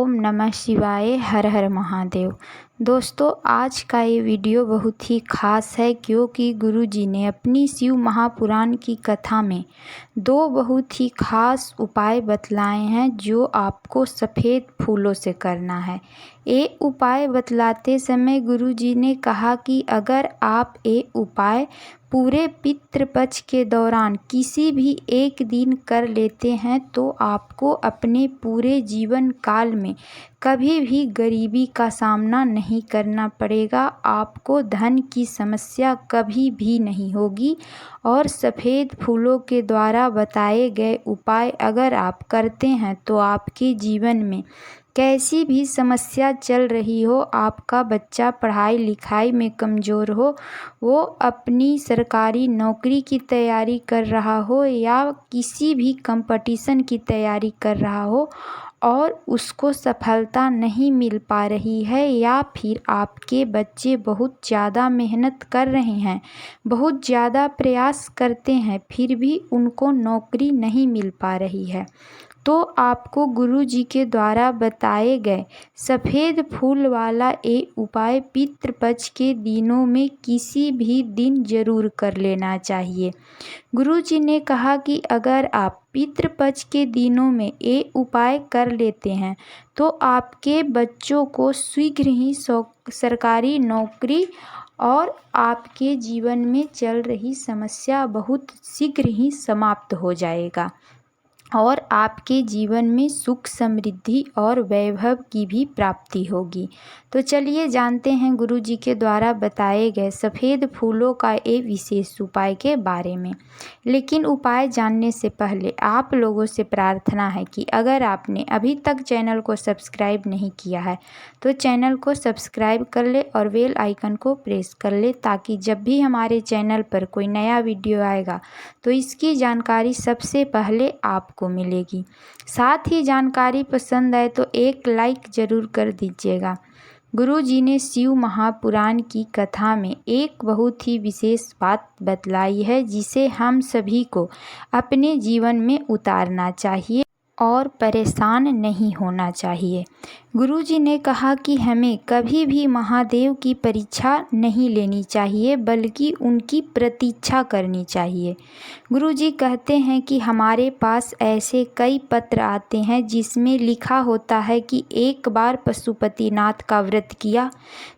ओम नमः शिवाय। हर हर महादेव। दोस्तों, आज का ये वीडियो बहुत ही ख़ास है क्योंकि गुरुजी ने अपनी शिव महापुराण की कथा में दो बहुत ही ख़ास उपाय बतलाए हैं जो आपको सफ़ेद फूलों से करना है। ये उपाय बतलाते समय गुरुजी ने कहा कि अगर आप ये उपाय पूरे पितृपक्ष के दौरान किसी भी एक दिन कर लेते हैं तो आपको अपने पूरे जीवन काल में कभी भी गरीबी का सामना नहीं करना पड़ेगा। आपको धन की समस्या कभी भी नहीं होगी और सफ़ेद फूलों के द्वारा बताए गए उपाय अगर आप करते हैं तो आपके जीवन में कैसी भी समस्या चल रही हो, आपका बच्चा पढ़ाई लिखाई में कमज़ोर हो, वो अपनी सरकारी नौकरी की तैयारी कर रहा हो या किसी भी कंपटीशन की तैयारी कर रहा हो और उसको सफलता नहीं मिल पा रही है, या फिर आपके बच्चे बहुत ज़्यादा मेहनत कर रहे हैं, बहुत ज़्यादा प्रयास करते हैं, फिर भी उनको नौकरी नहीं मिल पा रही है, तो आपको गुरुजी के द्वारा बताए गए सफ़ेद फूल वाला ये उपाय पितृपक्ष के दिनों में किसी भी दिन ज़रूर कर लेना चाहिए। गुरुजी ने कहा कि अगर आप पितृपक्ष के दिनों में ये उपाय कर लेते हैं तो आपके बच्चों को शीघ्र ही सरकारी नौकरी और आपके जीवन में चल रही समस्या बहुत शीघ्र ही समाप्त हो जाएगा और आपके जीवन में सुख समृद्धि और वैभव की भी प्राप्ति होगी। तो चलिए जानते हैं गुरुजी के द्वारा बताए गए सफ़ेद फूलों का एक विशेष उपाय के बारे में। लेकिन उपाय जानने से पहले आप लोगों से प्रार्थना है कि अगर आपने अभी तक चैनल को सब्सक्राइब नहीं किया है तो चैनल को सब्सक्राइब कर ले और बेल आइकन को प्रेस कर ले, ताकि जब भी हमारे चैनल पर कोई नया वीडियो आएगा तो इसकी जानकारी सबसे पहले आपको मिलेगी। साथ ही जानकारी पसंद आए तो एक लाइक ज़रूर कर दीजिएगा। गुरुजी ने शिव महापुराण की कथा में एक बहुत ही विशेष बात बतलाई है जिसे हम सभी को अपने जीवन में उतारना चाहिए और परेशान नहीं होना चाहिए। गुरुजी ने कहा कि हमें कभी भी महादेव की परीक्षा नहीं लेनी चाहिए बल्कि उनकी प्रतीक्षा करनी चाहिए। गुरुजी कहते हैं कि हमारे पास ऐसे कई पत्र आते हैं जिसमें लिखा होता है कि एक बार पशुपतिनाथ का व्रत किया,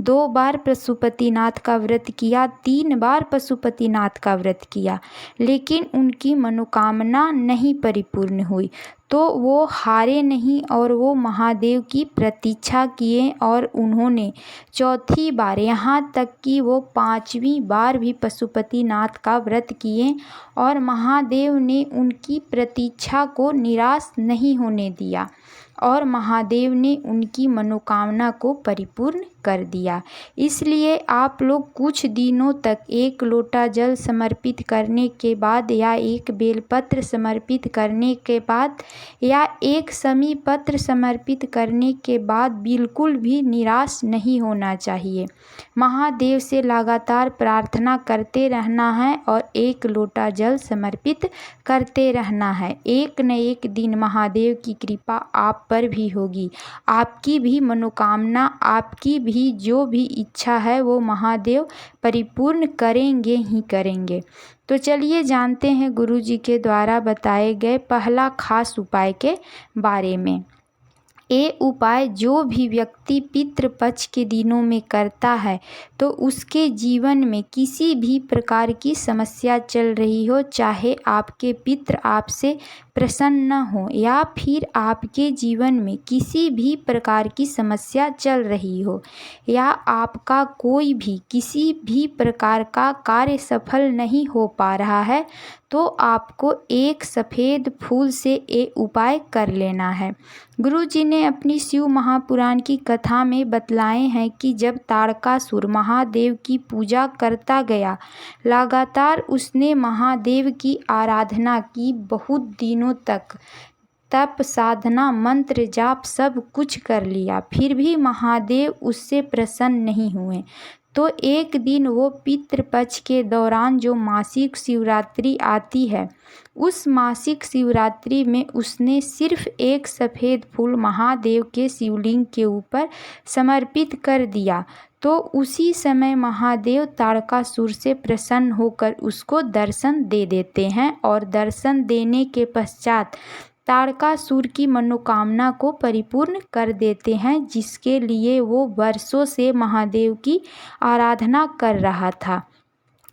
2 बार पशुपतिनाथ का व्रत किया, 3 बार पशुपतिनाथ का व्रत किया, लेकिन उनकी मनोकामना नहीं परिपूर्ण हुई, तो वो हारे नहीं और वो महादेव की प्रतीक्षा किए और उन्होंने चौथी बार, यहाँ तक कि वो 5वीं बार भी पशुपतिनाथ का व्रत किए और महादेव ने उनकी प्रतीक्षा को निराश नहीं होने दिया और महादेव ने उनकी मनोकामना को परिपूर्ण कर दिया। इसलिए आप लोग कुछ दिनों तक 1 लोटा जल समर्पित करने के बाद या 1 बेलपत्र समर्पित करने के बाद या 1 समी पत्र समर्पित करने के बाद बिल्कुल भी निराश नहीं होना चाहिए। महादेव से लगातार प्रार्थना करते रहना है और 1 लोटा जल समर्पित करते रहना है। एक न एक दिन महादेव की कृपा आप पर भी होगी। आपकी भी मनोकामना, आपकी भी जो भी इच्छा है वो महादेव परिपूर्ण करेंगे ही करेंगे। तो चलिए जानते हैं गुरुजी के द्वारा बताए गए पहला खास उपाय के बारे में। ये उपाय जो भी व्यक्ति पितृपक्ष के दिनों में करता है तो उसके जीवन में किसी भी प्रकार की समस्या चल रही हो, चाहे आपके पितृ आपसे प्रसन्न न हो या फिर आपके जीवन में किसी भी प्रकार की समस्या चल रही हो या आपका कोई भी किसी भी प्रकार का कार्य सफल नहीं हो पा रहा है, तो आपको एक सफ़ेद फूल से ये उपाय कर लेना है। गुरुजी ने अपनी शिव महापुराण की कथा में बतलाए हैं कि जब तारकासुर महादेव की पूजा करता गया, लगातार उसने महादेव की आराधना की, बहुत दिनों तक तप साधना मंत्र जाप सब कुछ कर लिया, फिर भी महादेव उससे प्रसन्न नहीं हुए। तो एक दिन वो पितृपक्ष के दौरान जो मासिक शिवरात्रि आती है, उस मासिक शिवरात्रि में उसने सिर्फ एक सफ़ेद फूल महादेव के शिवलिंग के ऊपर समर्पित कर दिया। तो उसी समय महादेव तारकासुर से प्रसन्न होकर उसको दर्शन दे देते हैं और दर्शन देने के पश्चात तारकासुर की मनोकामना को परिपूर्ण कर देते हैं, जिसके लिए वो वर्षों से महादेव की आराधना कर रहा था।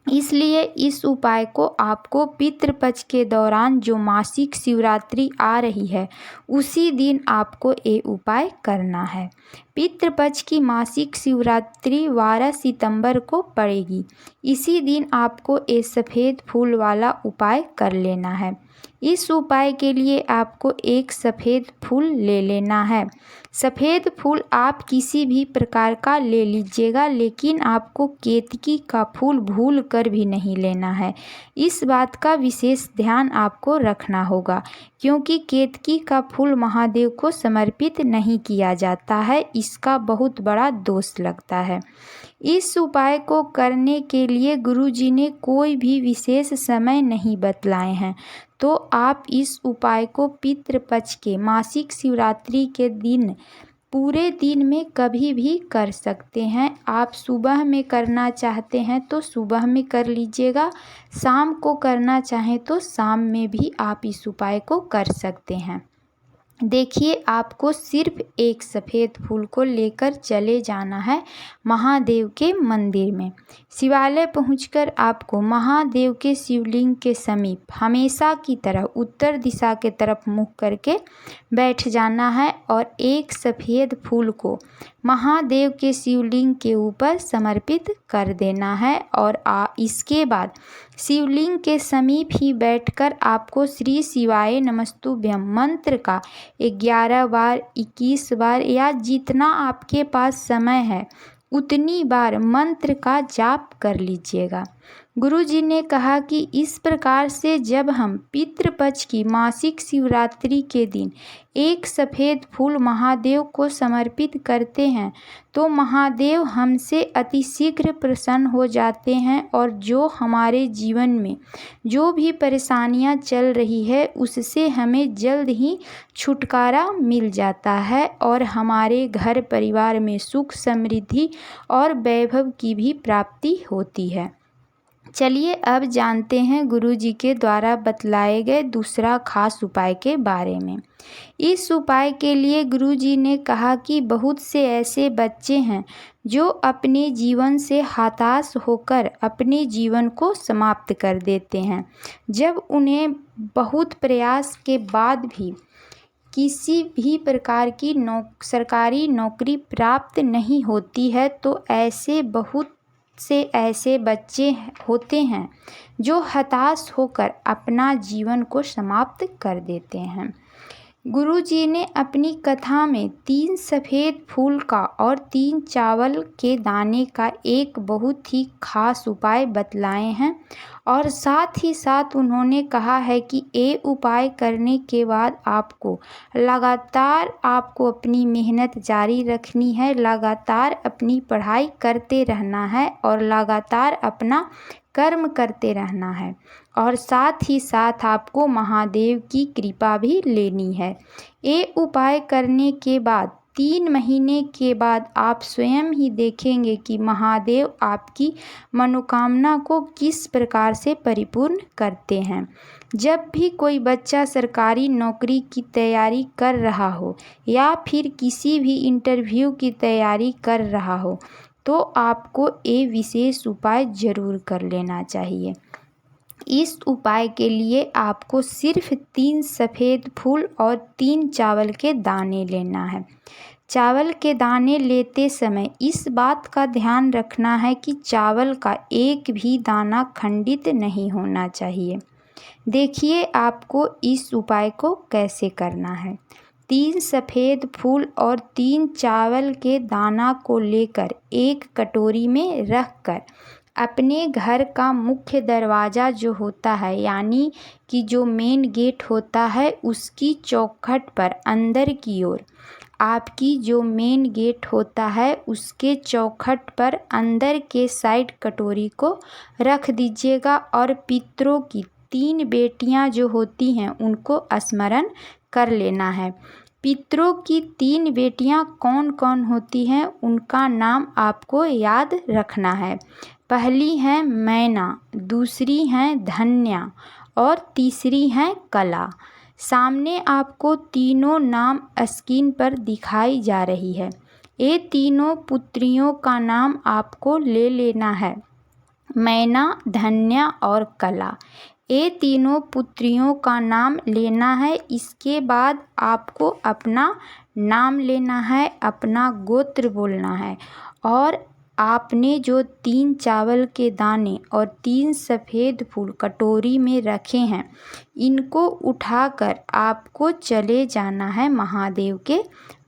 इसलिए इस उपाय को आपको पितृपक्ष के दौरान जो मासिक शिवरात्रि आ रही है, उसी दिन आपको ये उपाय करना है। पितृपक्ष की मासिक शिवरात्रि 12 सितंबर को पड़ेगी। इसी दिन आपको ये सफ़ेद फूल वाला उपाय कर लेना है। इस उपाय के लिए आपको एक सफ़ेद फूल ले लेना है। सफ़ेद फूल आप किसी भी प्रकार का ले लीजिएगा, लेकिन आपको केतकी का फूल भूल कर भी नहीं लेना है। इस बात का विशेष ध्यान आपको रखना होगा, क्योंकि केतकी का फूल महादेव को समर्पित नहीं किया जाता है, इसका बहुत बड़ा दोष लगता है। इस उपाय को करने के लिए गुरुजी ने कोई भी विशेष समय नहीं बतलाए हैं, तो आप इस उपाय को पितृपक्ष के मासिक शिवरात्रि के दिन पूरे दिन में कभी भी कर सकते हैं। आप सुबह में करना चाहते हैं तो सुबह में कर लीजिएगा, शाम को करना चाहें तो शाम में भी आप इस उपाय को कर सकते हैं। देखिए, आपको सिर्फ एक सफ़ेद फूल को लेकर चले जाना है महादेव के मंदिर में। शिवालय पहुंचकर आपको महादेव के शिवलिंग के समीप हमेशा की तरह उत्तर दिशा के तरफ मुँह करके बैठ जाना है और एक सफ़ेद फूल को महादेव के शिवलिंग के ऊपर समर्पित कर देना है। और इसके बाद शिवलिंग के समीप ही बैठकर आपको श्री शिवाय नमस्तुभ्यम मंत्र का 11 बार, 21 बार या जितना आपके पास समय है उतनी बार मंत्र का जाप कर लीजिएगा। गुरुजी ने कहा कि इस प्रकार से जब हम पितृपक्ष की मासिक शिवरात्रि के दिन एक सफ़ेद फूल महादेव को समर्पित करते हैं, तो महादेव हमसे अतिशीघ्र प्रसन्न हो जाते हैं और जो हमारे जीवन में जो भी परेशानियां चल रही है उससे हमें जल्द ही छुटकारा मिल जाता है और हमारे घर परिवार में सुख, समृद्धि और वैभव की भी प्राप्ति होती है। चलिए अब जानते हैं गुरुजी के द्वारा बतलाए गए दूसरा खास उपाय के बारे में। इस उपाय के लिए गुरुजी ने कहा कि बहुत से ऐसे बच्चे हैं जो अपने जीवन से हताश होकर अपने जीवन को समाप्त कर देते हैं। जब उन्हें बहुत प्रयास के बाद भी किसी भी प्रकार की सरकारी नौकरी प्राप्त नहीं होती है, तो ऐसे बहुत से ऐसे बच्चे होते हैं जो हताश होकर अपना जीवन को समाप्त कर देते हैं। गुरुजी ने अपनी कथा में 3 सफ़ेद फूल का और 3 चावल के दाने का एक बहुत ही खास उपाय बतलाए हैं और साथ ही साथ उन्होंने कहा है कि ये उपाय करने के बाद आपको लगातार अपनी मेहनत जारी रखनी है, लगातार अपनी पढ़ाई करते रहना है और लगातार अपना कर्म करते रहना है और साथ ही साथ आपको महादेव की कृपा भी लेनी है। ये उपाय करने के बाद 3 महीने के बाद आप स्वयं ही देखेंगे कि महादेव आपकी मनोकामना को किस प्रकार से परिपूर्ण करते हैं। जब भी कोई बच्चा सरकारी नौकरी की तैयारी कर रहा हो या फिर किसी भी इंटरव्यू की तैयारी कर रहा हो, तो आपको ये विशेष उपाय ज़रूर कर लेना चाहिए। इस उपाय के लिए आपको सिर्फ 3 सफ़ेद फूल और 3 चावल के दाने लेना है। चावल के दाने लेते समय इस बात का ध्यान रखना है कि चावल का एक भी दाना खंडित नहीं होना चाहिए। देखिए आपको इस उपाय को कैसे करना है। 3 सफ़ेद फूल और 3 चावल के दाना को लेकर एक कटोरी में रखकर अपने घर का मुख्य दरवाज़ा जो होता है, यानी कि जो मेन गेट होता है, उसकी चौखट पर अंदर की ओर आपकी जो मेन गेट होता है उसके चौखट पर अंदर के साइड कटोरी को रख दीजिएगा और पितरों की 3 बेटियां जो होती हैं उनको स्मरण कर लेना है। पितरों की 3 बेटियां कौन कौन होती हैं उनका नाम आपको याद रखना है। पहली हैं मैना, दूसरी हैं धन्या और तीसरी हैं कला। सामने आपको तीनों नाम स्क्रीन पर दिखाई जा रही है। ये तीनों पुत्रियों का नाम आपको ले लेना है, मैना, धन्या और कला। ये तीनों पुत्रियों का नाम लेना है। इसके बाद आपको अपना नाम लेना है, अपना गोत्र बोलना है और आपने जो 3 चावल के दाने और 3 सफ़ेद फूल कटोरी में रखे हैं, इनको उठाकर आपको चले जाना है महादेव के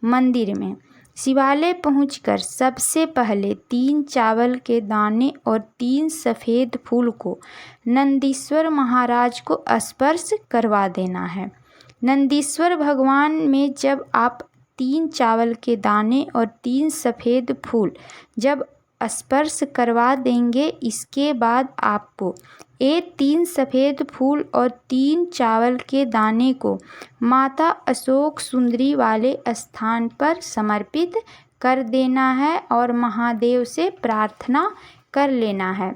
मंदिर में। शिवालय पहुंचकर सबसे पहले 3 चावल के दाने और 3 सफ़ेद फूल को नंदीश्वर महाराज को स्पर्श करवा देना है। नंदीश्वर भगवान में जब आप 3 चावल के दाने और 3 सफ़ेद फूल जब स्पर्श करवा देंगे, इसके बाद आपको ये 3 सफ़ेद फूल और 3 चावल के दाने को माता अशोक सुंदरी वाले स्थान पर समर्पित कर देना है और महादेव से प्रार्थना कर लेना है।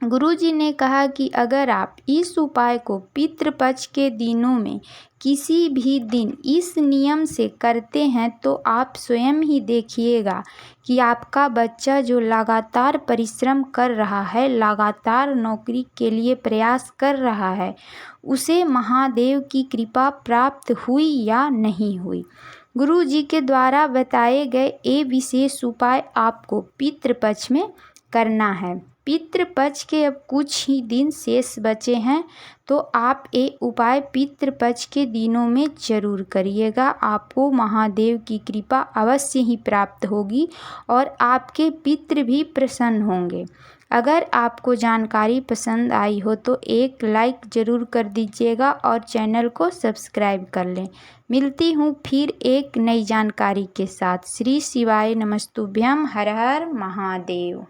गुरुजी ने कहा कि अगर आप इस उपाय को पितृपक्ष के दिनों में किसी भी दिन इस नियम से करते हैं तो आप स्वयं ही देखिएगा कि आपका बच्चा जो लगातार परिश्रम कर रहा है, लगातार नौकरी के लिए प्रयास कर रहा है, उसे महादेव की कृपा प्राप्त हुई या नहीं हुई। गुरुजी के द्वारा बताए गए ये विशेष उपाय आपको पितृपक्ष में करना है। पितृपक्ष के अब कुछ ही दिन शेष बचे हैं, तो आप ये उपाय पितृपक्ष के दिनों में ज़रूर करिएगा। आपको महादेव की कृपा अवश्य ही प्राप्त होगी और आपके पितृ भी प्रसन्न होंगे। अगर आपको जानकारी पसंद आई हो तो एक लाइक ज़रूर कर दीजिएगा और चैनल को सब्सक्राइब कर लें। मिलती हूँ फिर एक नई जानकारी के साथ। श्री शिवाय नमस्तुभ्यम। हर हर महादेव।